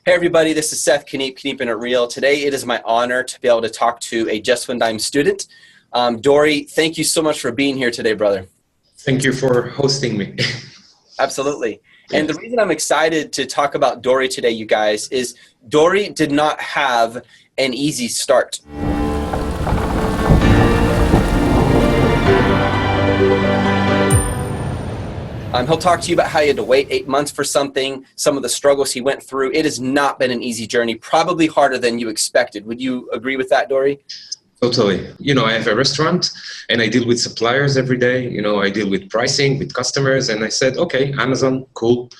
Hey everybody, this is Seth Kniep, Keeping It Real. Today it is my honor to be able to talk to a Just One Dime student. Dory, thank you so much for being here today, brother. Thank you for hosting me. Absolutely. And the reason I'm excited to talk about Dory today, you guys, is Dory did not have an easy start. He'll talk to you about how he had to wait 8 months for something, some of the struggles he went through. It has not been an easy journey, probably harder than you expected. Would you agree with that, Dory? Totally. I have a restaurant and I deal with suppliers every day. I deal with pricing, with customers. And I said, okay, Amazon, cool.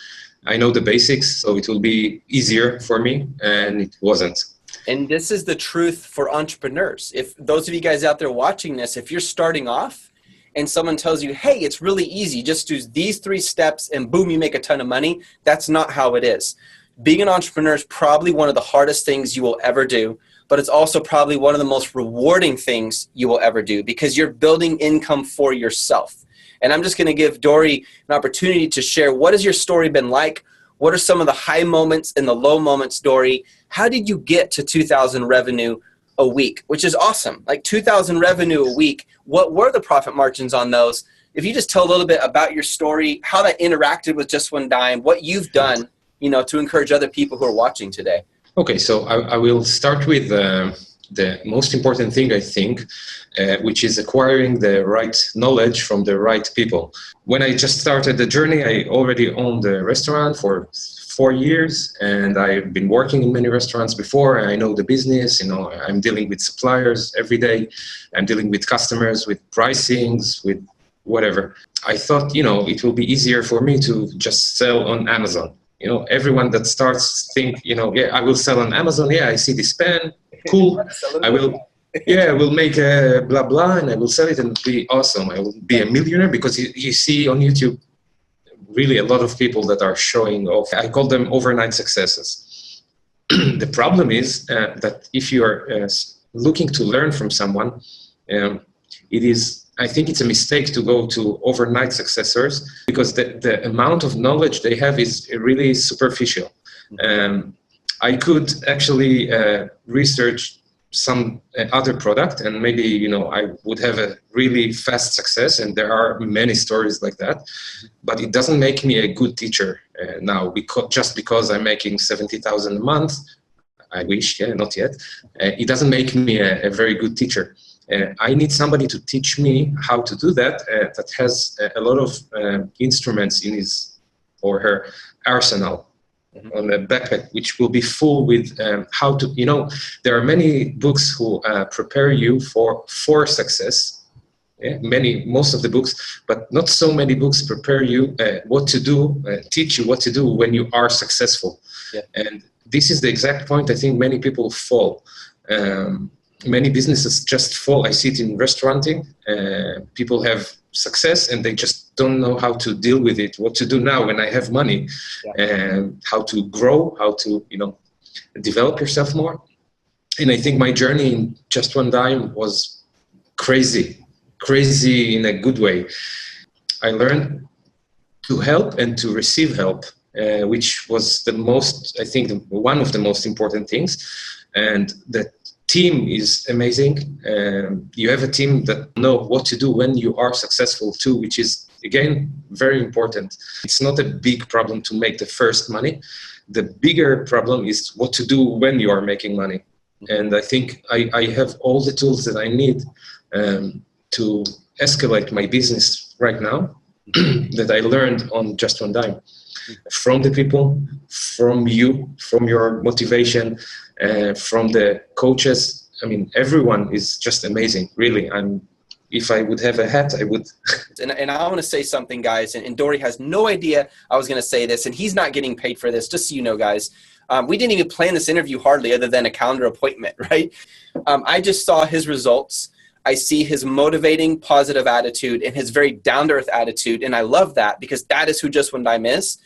I know the basics, so it will be easier for me. And it wasn't. And this is the truth for entrepreneurs. If those of you guys out there watching this, if you're starting off, and someone tells you, hey, it's really easy, just do these 3 steps and boom, you make a ton of money. That's not how it is. Being an entrepreneur is probably one of the hardest things you will ever do, but it's also probably one of the most rewarding things you will ever do because you're building income for yourself. And I'm just gonna give Dory an opportunity to share, what has your story been like? What are some of the high moments and the low moments, Dory? How did you get to 2,000 revenue a week, which is awesome? Like 2,000 revenue a week. What were the profit margins on those? If you just tell a little bit about your story, how that interacted with Just One Dime, what you've done, to encourage other people who are watching today. Okay, so I will start with the most important thing, I think, which is acquiring the right knowledge from the right people. When I just started the journey, I already owned a restaurant for 4 years, and I've been working in many restaurants before. I know the business. I'm dealing with suppliers every day. I'm dealing with customers, with pricings, with whatever. I thought, it will be easier for me to just sell on Amazon. Everyone that starts think, yeah, I will sell on Amazon. Yeah, I see this pen. Cool. I will make a blah, blah, and I will sell it and it'll be awesome. I will be a millionaire because you see on YouTube, really a lot of people that are showing off. I call them overnight successes. The problem is that if you are looking to learn from someone, I think it's a mistake to go to overnight successors because the amount of knowledge they have is really superficial. I could actually research some other product and maybe, I would have a really fast success, and there are many stories like that, but it doesn't make me a good teacher now just because I'm making 70,000 a month. I wish, not yet. It doesn't make me a very good teacher. I need somebody to teach me how to do that, that has a lot of instruments in his or her arsenal. On a backpack, which will be full with how to, there are many books who prepare you for success. Most of the books, but not so many books prepare you what to do, teach you what to do when you are successful. Yeah. And this is the exact point I think many people fall. Many businesses just fall. I see it in restauranting. People have success and they just don't know how to deal with it, what to do now when I have money, and how to grow, how to develop yourself more. And I think my journey in Just One Dime was crazy in a good way. I learned to help and to receive help, which was one of the most important things. And the team is amazing. You have a team that know what to do when you are successful too, which is, again, very important. It's not a big problem to make the first money. The bigger problem is what to do when you are making money. And I think I have all the tools that I need to escalate my business right now that I learned on Just One Dime. From the people, from you, from your motivation, from the coaches. I mean, everyone is just amazing, really. If I would have a hat, I would. And I want to say something, guys, and Dory has no idea I was going to say this, and he's not getting paid for this, just so you know, guys. We didn't even plan this interview hardly other than a calendar appointment, right? I just saw his results. I see his motivating, positive attitude and his very down-to-earth attitude, and I love that because that is who Just One Dime is.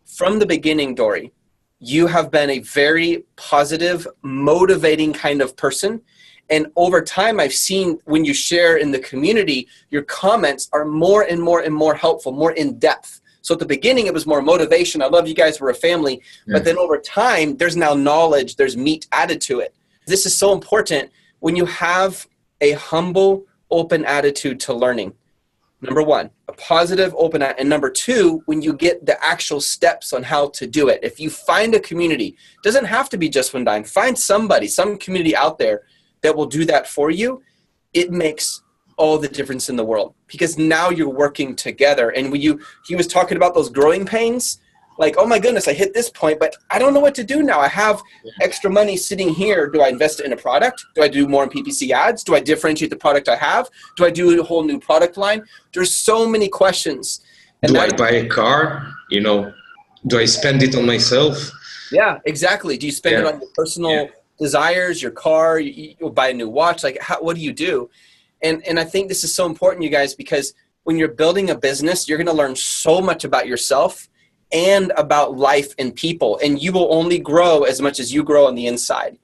From the beginning, Dory, you have been a very positive, motivating kind of person. And over time, I've seen when you share in the community, your comments are more and more and more helpful, more in depth. So at the beginning, it was more motivation. I love you guys, we're a family. But then over time, there's now knowledge, there's meat added to it. This is so important when you have a humble, open attitude to learning. Number one, a positive, open attitude. And number two, when you get the actual steps on how to do it. If you find a community, it doesn't have to be just Undyne. Find somebody, some community out there that will do that for you. It makes all the difference in the world, because now you're working together. And when he was talking about those growing pains, like, oh my goodness, I hit this point, but I don't know what to do now. I have extra money sitting here. Do I invest it in a product? Do I do more in PPC ads? Do I differentiate the product I have? Do I do a whole new product line? There's so many questions. And do I buy a car? Do I spend it on myself? Yeah, exactly. Do you spend it on your personal desires, your car? You buy a new watch? Like, what do you do? And I think this is so important, you guys, because when you're building a business, you're going to learn so much about yourself and about life and people. And you will only grow as much as you grow on the inside.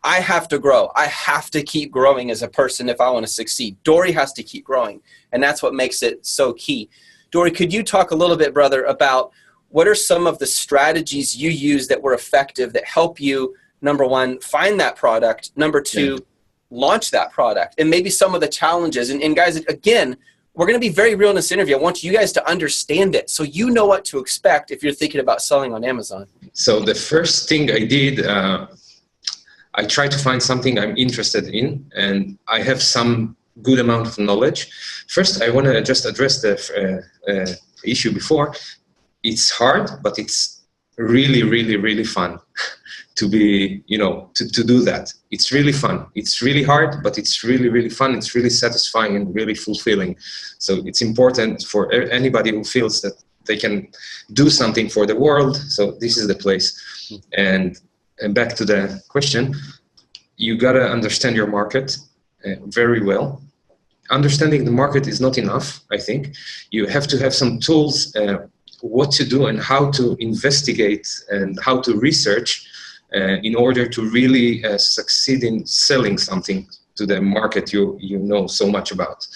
I have to grow. I have to keep growing as a person if I want to succeed. Dory has to keep growing. And that's what makes it so key. Dory, could you talk a little bit, brother, about what are some of the strategies you use that were effective that help you, number one, find that product, number two, launch that product, and maybe some of the challenges. And guys, again, we're going to be very real in this interview. I want you guys to understand it so you know what to expect if you're thinking about selling on Amazon. So the first thing I did, I tried to find something I'm interested in, and I have some good amount of knowledge. First, I want to just address the issue before. It's hard, but it's really, really, really fun to be, to do that. It's really fun. It's really hard, but it's really, really fun. It's really satisfying and really fulfilling. So it's important for anybody who feels that they can do something for the world. So this is the place. And back to the question, you got to understand your market very well. Understanding the market is not enough, I think. You have to have some tools, what to do and how to investigate and how to research in order to really succeed in selling something to the market you know so much about.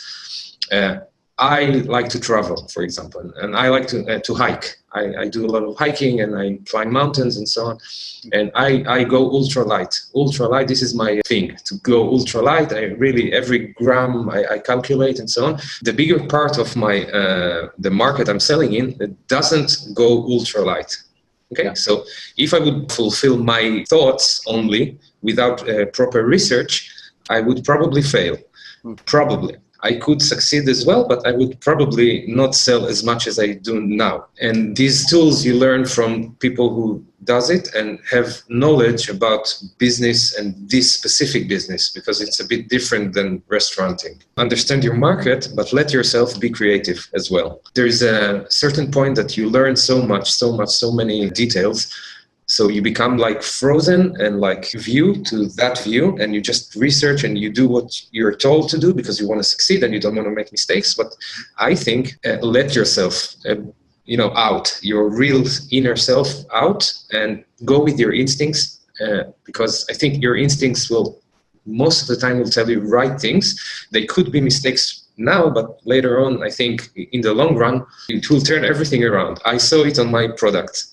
I like to travel, for example, and I like to hike. I do a lot of hiking and I climb mountains and so on. And I go ultralight. Ultralight, this is my thing, to go ultralight. Every gram I calculate and so on. The bigger part of my the market I'm selling in, it doesn't go ultralight. Okay, so if I would fulfill my thoughts only without proper research, I would probably fail. Probably. I could succeed as well, but I would probably not sell as much as I do now. And these tools you learn from people who does it and have knowledge about business and this specific business, because it's a bit different than restauranting. Understand your market, but let yourself be creative as well. There is a certain point that you learn so many details. So you become like frozen and like view to that view, and you just research and you do what you're told to do because you want to succeed and you don't want to make mistakes. But I think let yourself, out, your real inner self out, and go with your instincts, because I think your instincts will most of the time will tell you right things. They could be mistakes now, but later on, I think in the long run, it will turn everything around. I saw it on my product.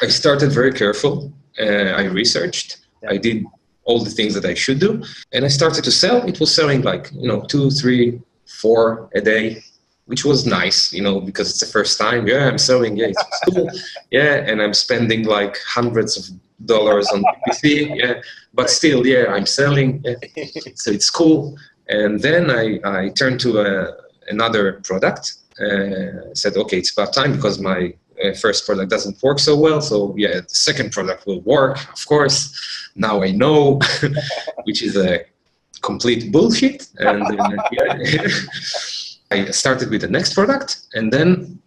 I started very careful. I researched. I did all the things that I should do. And I started to sell. It was selling like, 2, 3, 4 a day, which was nice, because it's the first time. Yeah, I'm selling. Yeah, it's cool. Yeah, and I'm spending like hundreds of dollars on PPC. Yeah, but still, yeah, I'm selling. Yeah. So it's cool. And then I turned to another product. Said, okay, it's about time because my first product doesn't work so well. So yeah, the second product will work, of course. Now I know, which is a complete bullshit. And I started with the next product, and then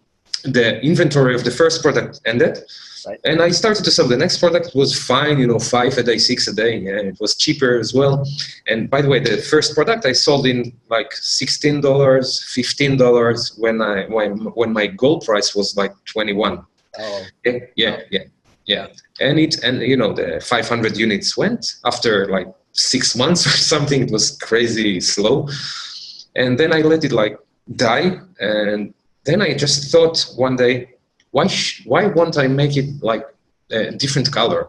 the inventory of the first product ended. Right. And I started to sell the next product. It was fine, 5 a day, 6 a day. Yeah, it was cheaper as well. And by the way, the first product I sold in like $16, $15 when my goal price was like 21. Oh. Yeah. And the 500 units went after like 6 months or something. It was crazy slow. And then I let it like die, and then I just thought one day, why won't I make it like a different color?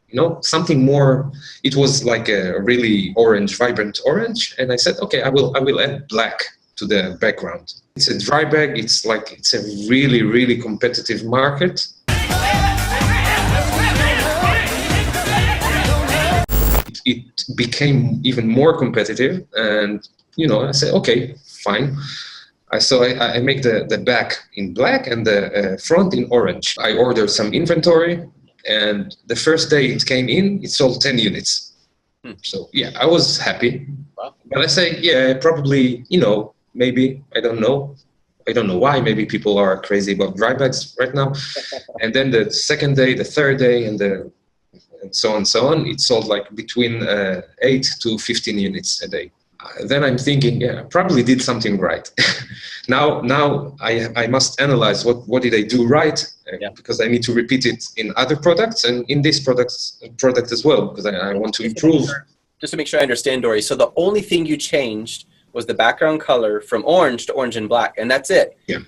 You know, something more. It was like a really orange, vibrant orange, and I said, okay, I will add black to the background. It's a dry bag. It's a really, really competitive market. It became even more competitive, and I said, okay, fine. I make the back in black and the front in orange. I ordered some inventory, and the first day it came in, it sold 10 units. So yeah, I was happy. Wow. But I say, yeah, probably, maybe, I don't know why. Maybe people are crazy about dry bags right now. And then the second day, the third day, and so on, it sold like between 8 to 15 units a day. Then I'm thinking, yeah, I probably did something right. now I must analyze what did I do right, because I need to repeat it in other products and in this product as well, because I want to improve. Just to make sure I understand, Dori, so the only thing you changed was the background color from orange to orange and black, and that's it. Yeah,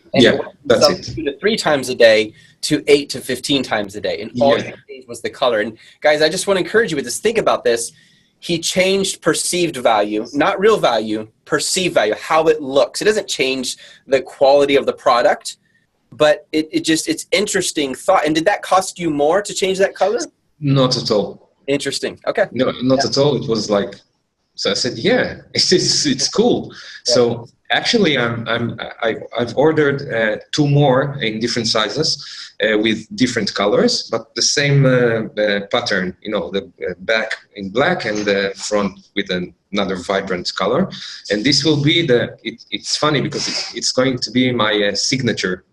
that's it. 2 to 3 times a day to 8 to 15 times a day, and all you changed was the color. And guys, I just want to encourage you with this. Think about this. He changed perceived value, not real value, perceived value, how it looks. It doesn't change the quality of the product, but it's interesting thought. And did that cost you more to change that color? Not at all. Interesting. Okay. No, not at all. It was like, so I said, yeah, it's cool. Yeah. So actually, I've ordered 2 more in different sizes with different colors, but the same pattern. The back in black and the front with another vibrant color. And this will be it's funny because it's going to be my signature,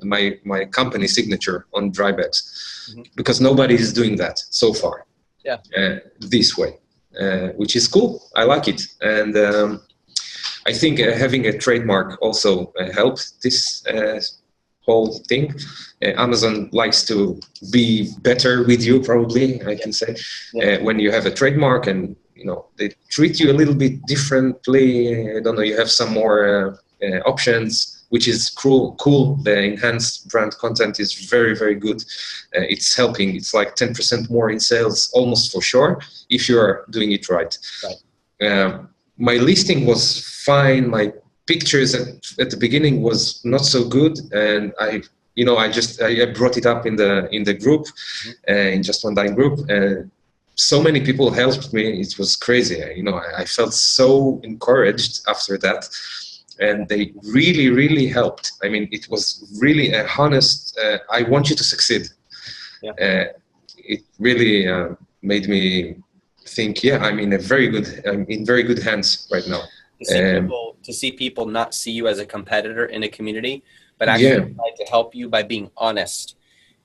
my company signature on dry bags, because nobody is doing that so far. Yeah. This way. Which is cool. I like it. And I think having a trademark also helped this whole thing. Amazon likes to be better with you, probably, I can say, when you have a trademark, and they treat you a little bit differently. I don't know, you have some more options, which is cool. The enhanced brand content is very, very good. It's helping. It's like 10% more in sales, almost for sure, if you're doing it right. My listing was fine. My pictures at the beginning was not so good, and I brought it up in the group, in Just One Dine group. So many people helped me. It was crazy. I felt so encouraged after that. And they really, really helped. I mean, it was really a honest, I want you to succeed. Yeah. It really made me think, I'm in very good hands right now. To see people not see you as a competitor in a community, but actually try to help you by being honest.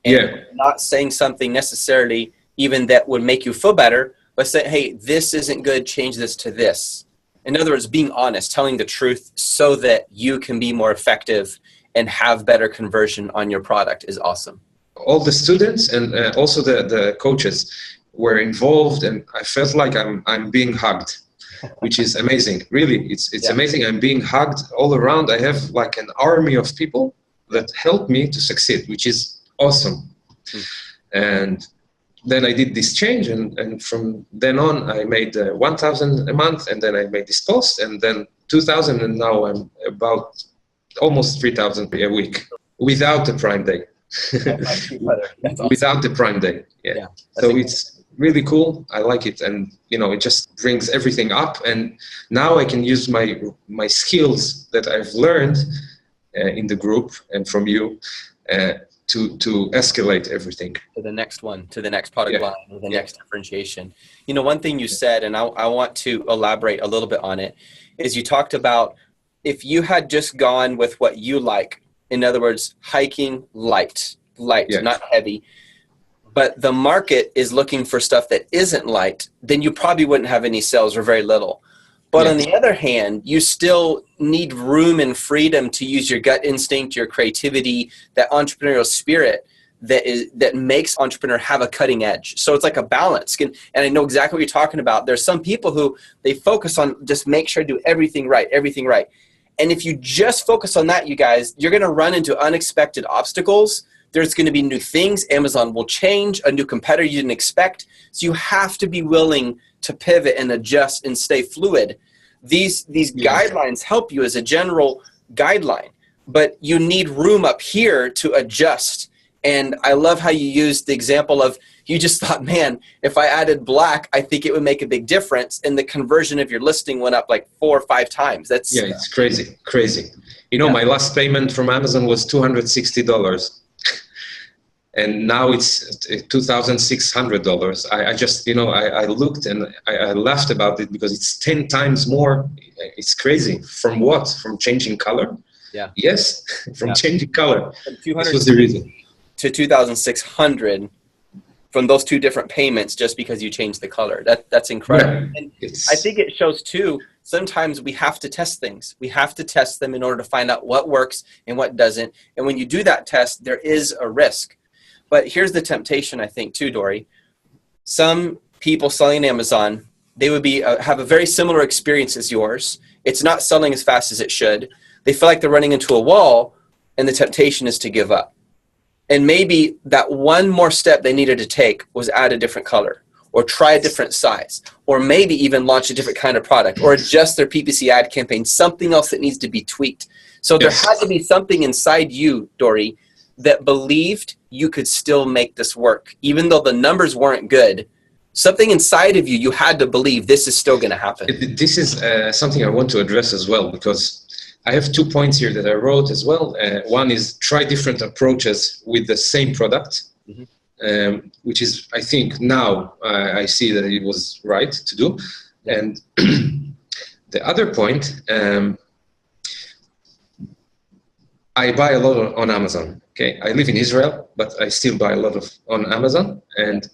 And not saying something necessarily even that would make you feel better, but say, hey, this isn't good, change this to this. In other words, being honest, telling the truth so that you can be more effective and have better conversion on your product is awesome. All the students and also the coaches were involved, and I felt like I'm being hugged, which is amazing. Really, it's amazing. I'm being hugged all around. I have like an army of people that help me to succeed, which is awesome. And then I did this change, and from then on, I made 1,000 a month, and then I made this post, and then 2,000, and now I'm about almost 3,000 a week without the Prime Day. Awesome. Without the Prime Day, so it's really cool. I like it, and it just brings everything up, and now I can use my skills that I've learned in the group and from you. To escalate everything to the next one, to the next product line, or the next differentiation. One thing you said, and I want to elaborate a little bit on it, is you talked about if you had just gone with what you like, in other words, hiking light, not heavy, but the market is looking for stuff that isn't light, then you probably wouldn't have any sales or very little. But on the other hand, you still need room and freedom to use your gut instinct, your creativity, that entrepreneurial spirit that makes entrepreneur have a cutting edge. So it's like a balance. And I know exactly what you're talking about. There's some people who they focus on just make sure to do everything right. And if you just focus on that, you guys, you're going to run into unexpected obstacles. There's going to be new things. Amazon will change, a new competitor you didn't expect. So you have to be willing to pivot and adjust and stay fluid. These guidelines help you as a general guideline, but you need room up here to adjust. And I love how you used the example of, you just thought, man, if I added black, I think it would make a big difference. And the conversion of your listing went up like 4 or 5 times. Yeah, it's crazy. My last payment from Amazon was $260. And now it's $2,600. I just, I looked and I laughed about it because it's 10 times more. It's crazy. From what? From changing color? Yeah. Yes, from changing color. This was the reason. To 2,600 from those 2 different payments just because you changed the color. That's incredible. Yeah. And I think it shows too, sometimes we have to test things. We have to test them in order to find out what works and what doesn't. And when you do that test, there is a risk. But here's the temptation, I think, too, Dory. Some people selling on Amazon, they would be have a very similar experience as yours. It's not selling as fast as it should. They feel like they're running into a wall, and the temptation is to give up. And maybe that one more step they needed to take was add a different color, or try a different size, or maybe even launch a different kind of product, or adjust their PPC ad campaign, something else that needs to be tweaked. So there had to be something inside you, Dory, that believed you could still make this work. Even though the numbers weren't good, something inside of you, you had to believe this is still going to happen. This is something I want to address as well, because I have 2 points here that I wrote as well. One is try different approaches with the same product, which is, I think now I see that it was right to do. And the other point, I buy a lot on Amazon. Okay, I live in Israel, but I still buy a lot on Amazon. And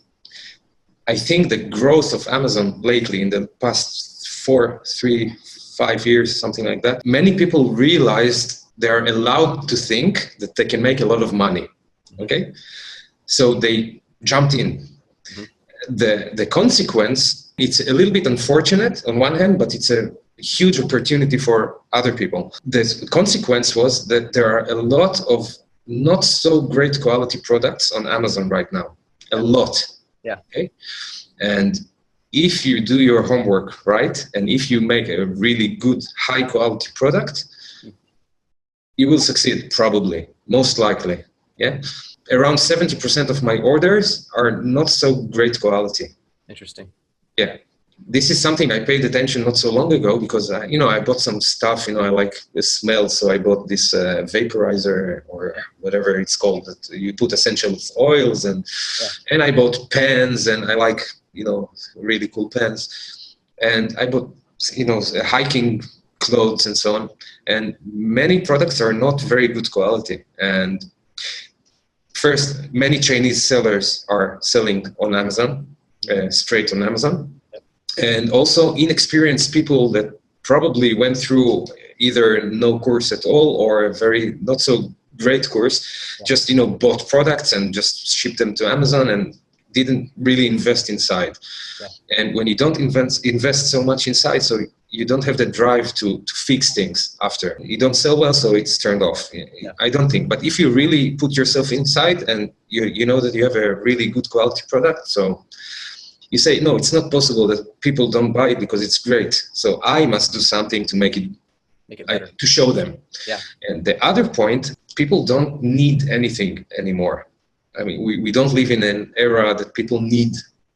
I think the growth of Amazon lately in the past 5 years, something like that, many people realized they're allowed to think that they can make a lot of money. Okay, so they jumped in. The consequence, it's a little bit unfortunate on one hand, but it's a huge opportunity for other people. The consequence was that there are a lot of not so great quality products on Amazon right now. A lot. Yeah. Okay. And if you do your homework right, and if you make a really good, high quality product, you will succeed, probably, most likely. Yeah. Around 70% of my orders are not so great quality. Interesting. Yeah. This is something I paid attention not so long ago because, I bought some stuff, I like the smell. So I bought this vaporizer or whatever it's called that you put essential oils and I bought pens and I like, really cool pens. And I bought, hiking clothes and so on. And many products are not very good quality. And first, many Chinese sellers are selling on Amazon, straight on Amazon. And also inexperienced people that probably went through either no course at all or a very not so great course, just bought products and just shipped them to Amazon and didn't really invest inside. And when you don't invest so much inside, so you don't have the drive to fix things after. You don't sell well, so it's turned off. I don't think. But if you really put yourself inside and you know that you have a really good quality product, so you say, no, it's not possible that people don't buy it because it's great. So I must do something to make it better. To show them. Yeah. And the other point, people don't need anything anymore. I mean, we don't live in an era that people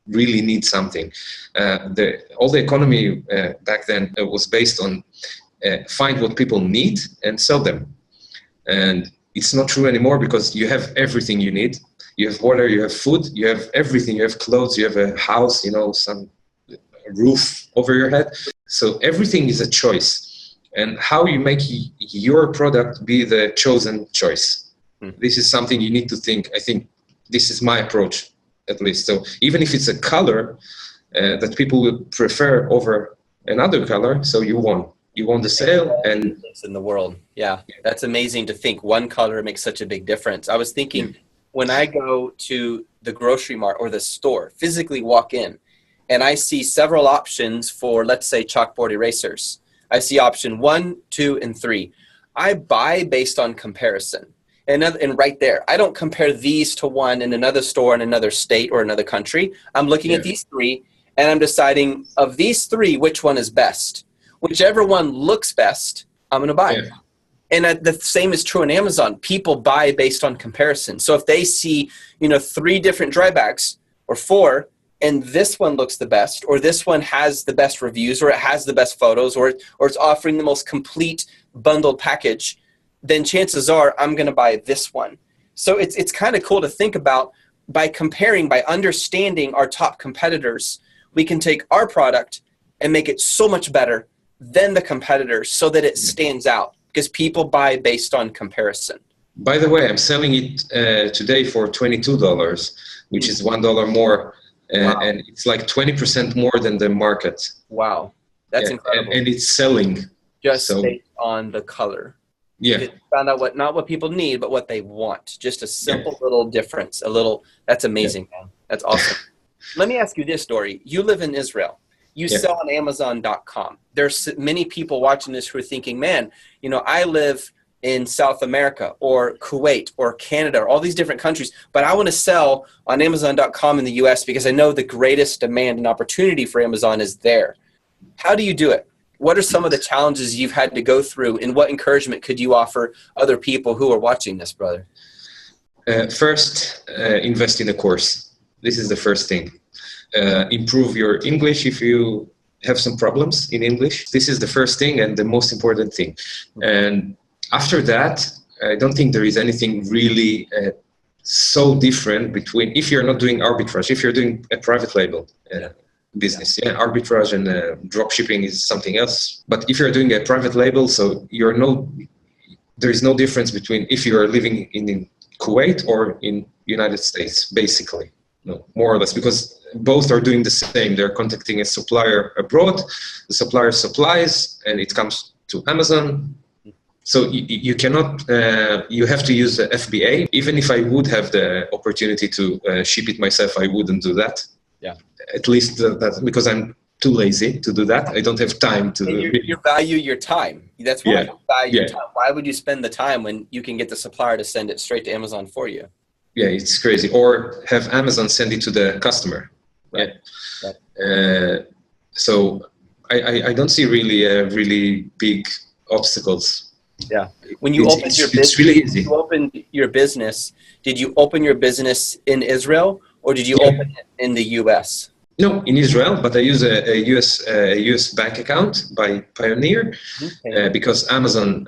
really need something. All the economy back then was based on find what people need and sell them. And it's not true anymore because you have everything you need. You have water, you have food, you have everything. You have clothes, you have a house, some roof over your head. So everything is a choice. And how you make your product be the chosen choice. This is something you need to think. I think this is my approach, at least. So even if it's a color that people would prefer over another color, so you won. You won the sale. And in the world. Yeah, that's amazing to think one color makes such a big difference. I was thinking, when I go to the grocery mart or the store, physically walk in, and I see several options for, let's say, chalkboard erasers. I see option 1, 2, and 3. I buy based on comparison. And right there, I don't compare these to one in another store in another state or another country. I'm looking at these 3, and I'm deciding of these 3, which one is best. Whichever one looks best, I'm going to buy. Yeah. And the same is true on Amazon. People buy based on comparison. So if they see, 3 different dry bags or 4, and this one looks the best, or this one has the best reviews, or it has the best photos, or it's offering the most complete bundled package, then chances are I'm going to buy this one. So it's kind of cool to think about. By comparing, by understanding our top competitors, we can take our product and make it so much better than the competitors so that it stands out, because people buy based on comparison. By the way, I'm selling it today for $22, which is $1 more. Wow. And it's like 20% more than the market. Wow. That's incredible. And it's selling. Just based on the color. Yeah. It found out not what people need, but what they want. Just a simple little difference. That's amazing, man. That's awesome. Let me ask you this, Dory. You live in Israel. You sell on Amazon.com. There's many people watching this who are thinking, man, I live in South America or Kuwait or Canada or all these different countries, but I want to sell on Amazon.com in the US because I know the greatest demand and opportunity for Amazon is there. How do you do it? What are some of the challenges you've had to go through, and what encouragement could you offer other people who are watching this, brother? First, invest in a course. This is the first thing. Improve your English if you have some problems in English. This is the first thing and the most important thing. And after that, I don't think there is anything really so different between, if you're not doing arbitrage, if you're doing a private label business. Arbitrage and drop shipping is something else. But if you're doing a private label, so there is no difference between if you are living in Kuwait or in United States, basically. No, more or less, because both are doing the same. They're contacting a supplier abroad, the supplier supplies, and it comes to Amazon. So you cannot, you have to use the FBA. Even if I would have the opportunity to ship it myself, I wouldn't do that. Yeah. At least that, because I'm too lazy to do that. I don't have time to. You value your time. That's why you value your time. Why would you spend the time when you can get the supplier to send it straight to Amazon for you? Yeah, it's crazy. Or have Amazon send it to the customer. Right. So I don't see really big obstacles. Yeah. When you opened your business, it's really easy. you opened your business, did you open your business in Israel or did you open it in the US? No, in Israel, but I use a US bank account by Pioneer because Amazon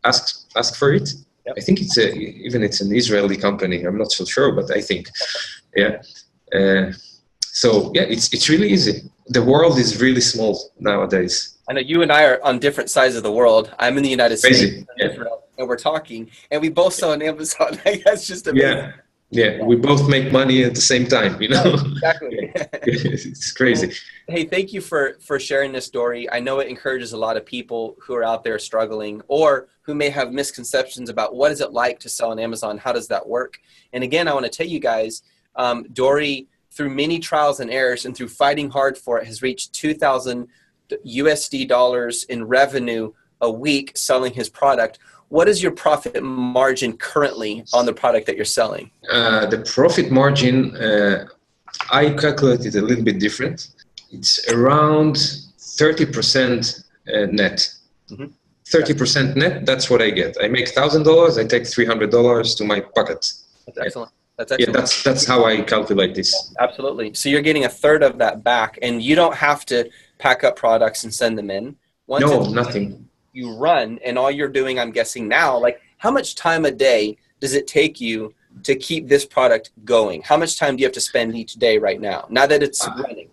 asked for it. Yep. I think it's an Israeli company. I'm not so sure, but I think, so it's really easy. The world is really small nowadays. I know you and I are on different sides of the world. I'm in the United States Crazy. and Israel, and we're talking, and we both sell on Amazon. That's just amazing. Yeah, we both make money at the same time, Exactly. It's crazy. Hey, thank you for sharing this story. I know it encourages a lot of people who are out there struggling or who may have misconceptions about what is it like to sell on Amazon. How does that work? And again, I want to tell you guys, Dory, through many trials and errors and through fighting hard for it, has reached $2,000 USD in revenue a week selling his product. What is your profit margin currently on the product that you're selling? The profit margin, I calculate it a little bit different. It's around 30% net. Mm-hmm. 30% net, that's what I get. I make $1,000, I take $300 to my pocket. That's excellent. That's excellent. Yeah, that's how I calculate this. Absolutely. So you're getting a third of that back, and you don't have to pack up products and send them in. Nothing. You run, and all you're doing, I'm guessing now, like how much time a day does it take you to keep this product going? How much time do you have to spend each day right now that it's running?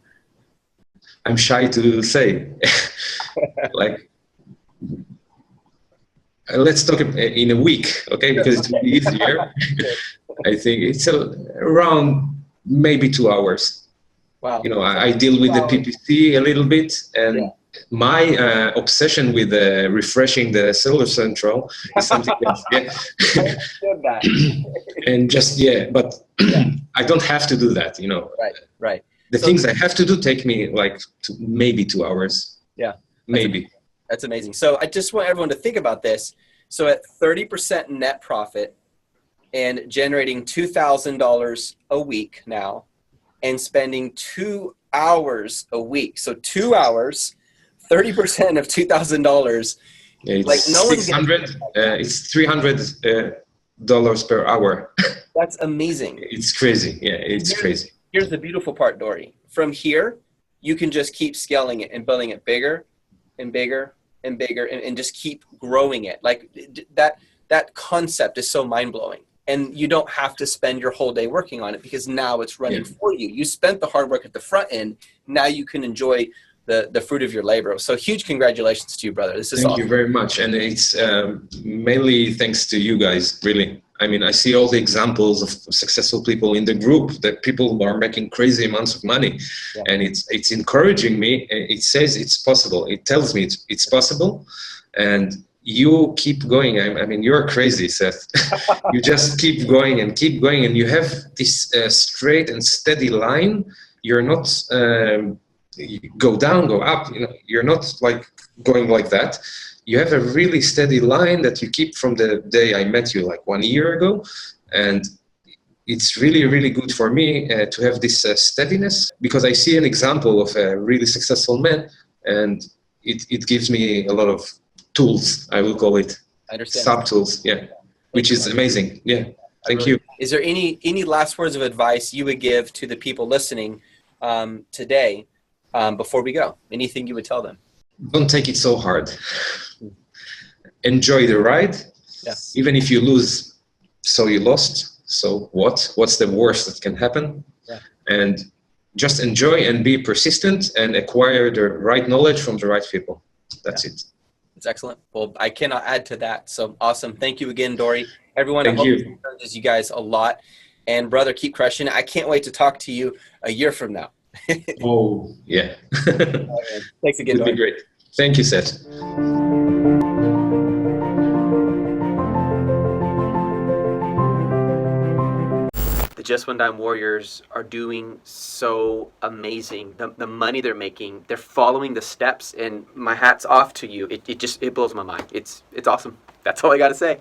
I'm shy to say. Like, let's talk in a week, okay? Because it's really easier. I think it's around maybe 2 hours. Wow. I deal with the PPC a little bit, and my obsession with refreshing the Seller Central is something else. And but I don't have to do that, Right. The things I have to do take me like maybe 2 hours. Yeah. Maybe. That's amazing. So I just want everyone to think about this. So at 30% net profit and generating $2,000 a week now and spending 2 hours a week. So 2 hours, 30% of $2,000. It's Like no one's 600, it's $300 per hour. That's amazing. It's crazy. Yeah, it's crazy. Here's the beautiful part, Dory. From here, you can just keep scaling it and building it bigger and bigger and bigger and just keep growing it. Like that concept is so mind-blowing. And you don't have to spend your whole day working on it because now it's running for you. You spent the hard work at the front end. Now you can enjoy the fruit of your labor. So huge congratulations to you, brother. This is awesome. Thank you very much. And it's mainly thanks to you guys, really. I mean, I see all the examples of successful people in the group, that people are making crazy amounts of money. Yeah. And it's encouraging me. It says it's possible. It tells me it's possible. And you keep going. I mean, you're crazy, Seth. You just keep going, and you have this straight and steady line. You're not you go down, go up. You know, you're not like going like that. You have a really steady line that you keep from the day I met you, like 1 year ago, and it's really, really good for me to have this steadiness, because I see an example of a really successful man, and it gives me a lot of tools, I will call it. I understand. Sub-tools, yeah, which is amazing. Yeah, thank you. Is there any last words of advice you would give to the people listening today before we go? Anything you would tell them? Don't take it so hard. Enjoy the ride. Yes. Even if you lose, so you lost. So what? What's the worst that can happen? Yeah. And just enjoy and be persistent and acquire the right knowledge from the right people. That's it. It's excellent. Well, I cannot add to that. So awesome. Thank you again, Dory. Everyone, Thank I hope you. this encourages you guys a lot. And brother, keep crushing it. I can't wait to talk to you a year from now. Oh, yeah. Thanks again, It'd be great. Thank you, Seth. The Just One Dime Warriors are doing so amazing. The money they're making, they're following the steps, and my hat's off to you. It blows my mind. It's awesome. That's all I got to say.